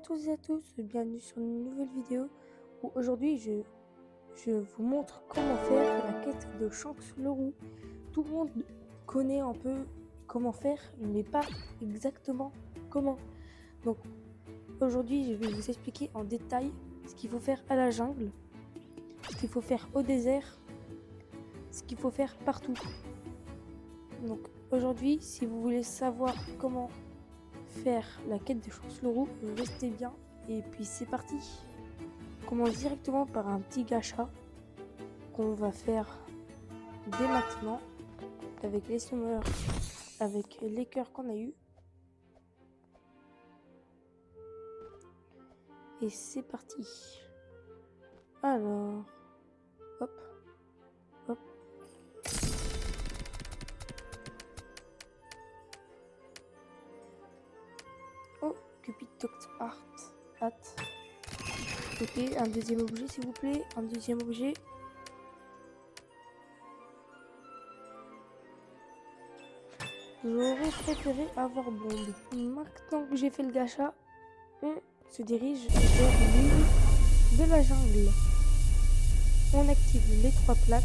tous et à tous, bienvenue sur une nouvelle vidéo où aujourd'hui je vous montre comment faire la quête de Shanks-le-Roux. Tout le monde connaît un peu comment faire, mais pas exactement comment. Donc aujourd'hui je vais vous expliquer en détail ce qu'il faut faire à la jungle, ce qu'il faut faire au désert, ce qu'il faut faire partout. Donc aujourd'hui, si vous voulez savoir comment faire la quête de Shanks-le-Roux, restez bien et puis c'est parti. On commence directement par un petit gacha qu'on va faire dès maintenant avec les summers, avec les cœurs qu'on a eu. Et c'est parti. Alors, hop, hop. Oh, Cupid Talked Hat. Ok, un deuxième objet s'il vous plaît, un deuxième objet. J'aurais préféré avoir bombe. Maintenant que j'ai fait le gacha, on se dirige vers l'île de la jungle. On active les 3 plaques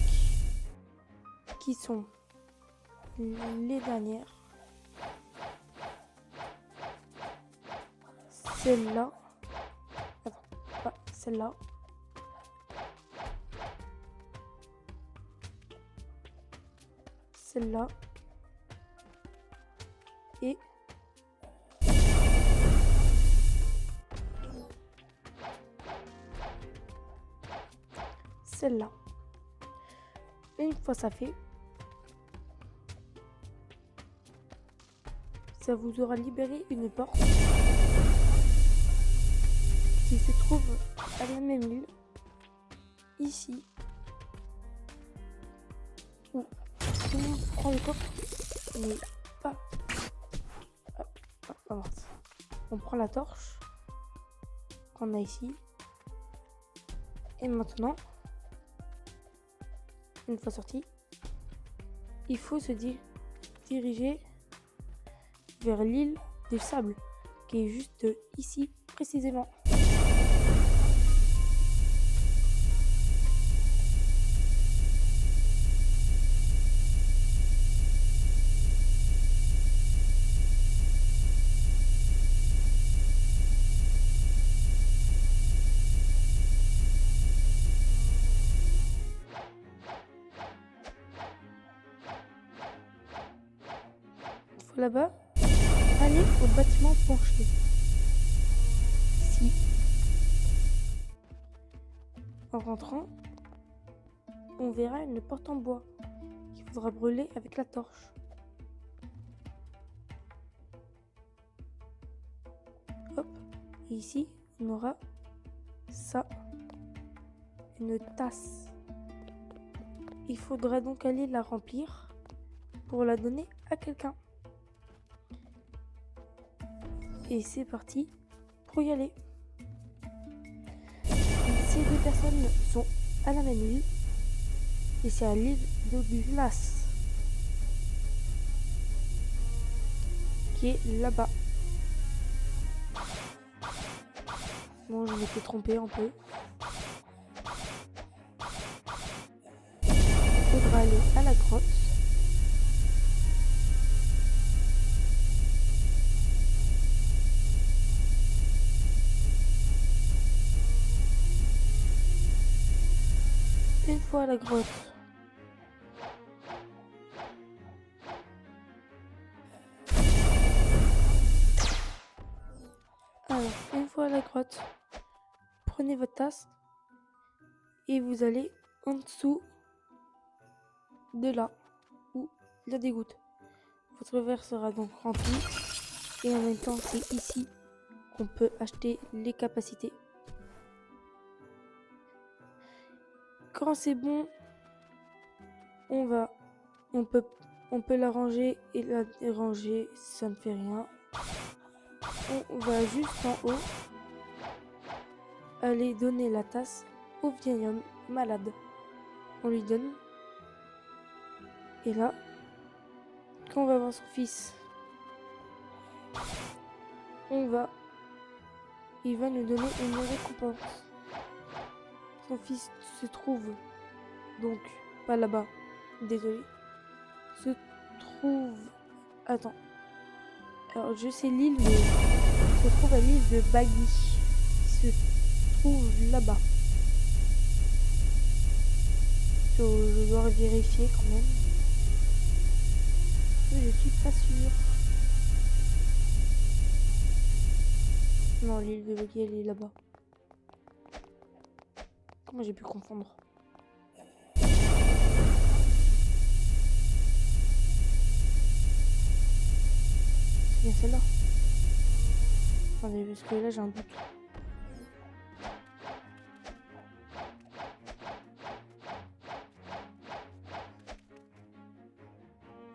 qui sont les dernières. Celle-là. Attends, pas celle-là. Celle-là. Et celle-là. Une fois ça fait, ça vous aura libéré une porte qui se trouve à la même île, ici, où on prend le coffre, mais pas... On prend la torche qu'on a ici, et maintenant, une fois sorti, il faut se diriger vers l'île des sables, qui est juste ici, précisément. Là-bas, allez au bâtiment penché. Ici. En rentrant, on verra une porte en bois qu'il faudra brûler avec la torche. Hop. Et ici, on aura ça. Une tasse. Il faudra donc aller la remplir pour la donner à quelqu'un. Et c'est parti pour y aller. Ces 2 personnes sont à la même île. Et c'est à l'île de glace. Qui est là-bas. Bon, je m'étais trompé un peu. Il faudra aller à la grotte. Une fois à la grotte, prenez votre tasse et vous allez en dessous de là où il y a des gouttes. Votre verre sera donc rempli et en même temps c'est ici qu'on peut acheter les capacités. Quand c'est bon, on peut la ranger et la déranger, ça ne fait rien. On va juste en haut aller donner la tasse au vieil homme malade. On lui donne. Et là, quand on va voir son fils, on va Il va nous donner une récompense. Son fils se trouve donc pas là-bas. Désolé. Se trouve... Attends. Alors je sais l'île, mais se trouve à l'île de Baggy. Qui se trouve là-bas. Je dois vérifier quand même. Mais je suis pas sûre. Non, l'île de Baggy, elle est là-bas. Comment j'ai pu confondre? C'est bien celle-là. Attendez, parce que là j'ai un doute.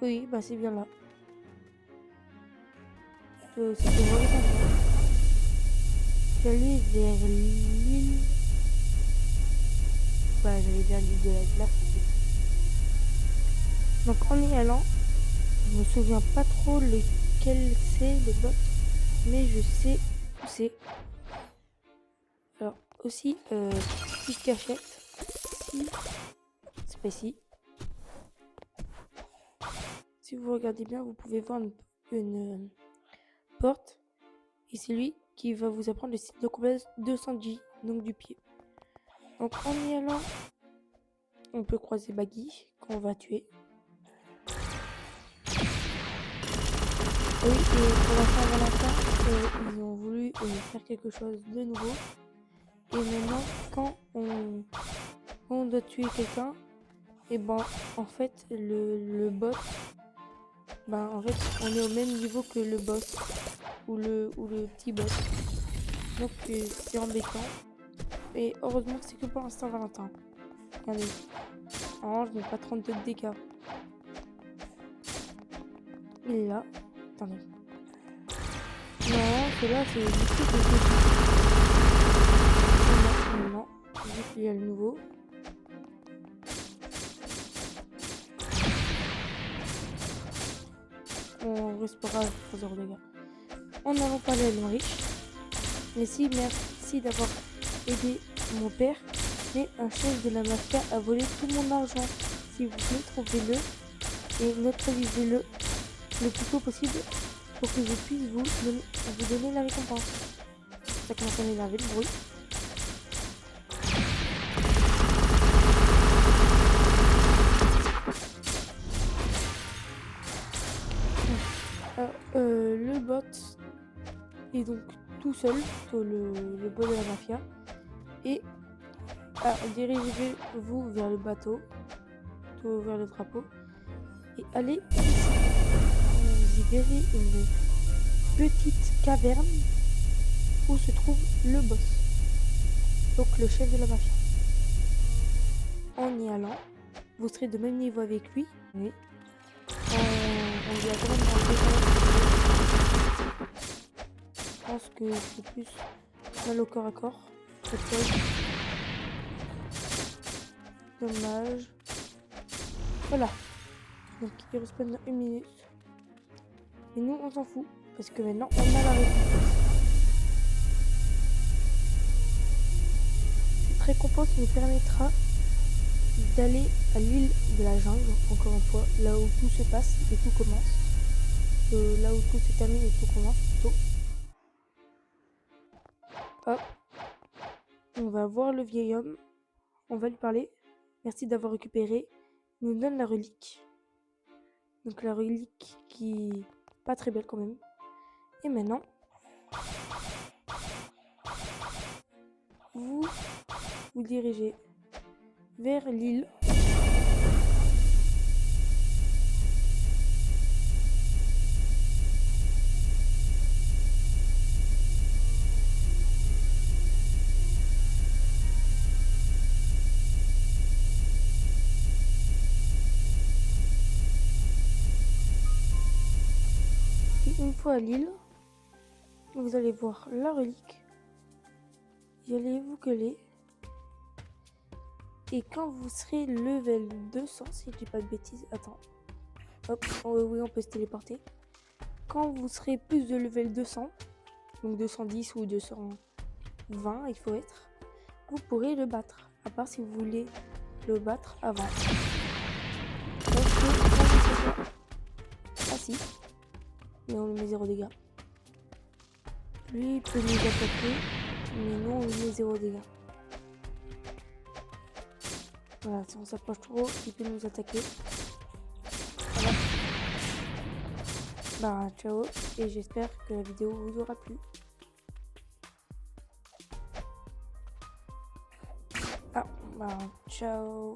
Oui, bah c'est bien là. C'était mauvais endroit. J'allais vers l'île. Bah j'allais vers l'île de la glace en fait. Donc en y allant, je me souviens pas trop lequel c'est le bot, mais je sais où c'est. Alors aussi, petite cachette. Si, c'est pas ici. Si vous regardez bien, vous pouvez voir une porte. Et c'est lui qui va vous apprendre le site de combat 200G, donc du pied. Donc en y allant, on peut croiser Baggy qu'on va tuer. Oui, et pour la Saint-Valentin, ils ont voulu faire quelque chose de nouveau. Et maintenant, quand on doit tuer quelqu'un, et ben en fait le bot, ben en fait on est au même niveau que le boss ou le petit boss. Donc c'est embêtant. Et heureusement que c'est que pour l'instant Valentin. Regardez. Oh, je mets pas 32 de dégâts. Il est là. Attendez. Non, celui-là c'est juste que non. Vu qu'il y a le nouveau. On restera 3 € de dégâts. En n'allant pas aller à l'Enrich. Mais si, merci d'avoir aidé mon père. Mais un chef de la mafia a volé tout mon argent. S'il vous plaît, trouvez-le et neutralisez-le le plus tôt possible pour que je puisse vous donner la récompense. Ça commence à m'énerver le bruit. Le bot est donc tout seul, le bot de la mafia. Et dirigez-vous vers le bateau, vers le drapeau, et allez ici. Vous y verrez une petite caverne où se trouve le boss, donc le chef de la mafia. En y allant, vous serez de même niveau avec lui. Oui. On lui a quand même enlevé. Je pense que c'est plus mal au corps à corps. Dommage. Voilà. Donc il respawn dans 1 minute. Et nous on s'en fout. Parce que maintenant on a la récompense. Cette récompense nous permettra d'aller à l'île de la jungle, encore une fois, là où tout se passe et tout commence. Là où tout se termine et tout commence plutôt. Hop. On va voir le vieil homme. On va lui parler. Merci d'avoir récupéré. Il nous donne la relique. Donc la relique qui est pas très belle quand même. Et maintenant, vous dirigez vers l'île. Une fois à l'île, vous allez voir la relique. Vous allez vous coller. Et quand vous serez level 200, si je dis pas de bêtises, attends. Hop, oh, oui, on peut se téléporter. Quand vous serez plus de level 200, donc 210 ou 200, 20, il faut être, vous pourrez le battre. À part si vous voulez le battre avant. Ah si, mais on lui met 0 dégâts. Lui il peut nous attaquer, mais nous on lui met 0 dégâts. Voilà, si on s'approche trop, il peut nous attaquer. Voilà. Bah ciao, et j'espère que la vidéo vous aura plu. Ah, bah ciao.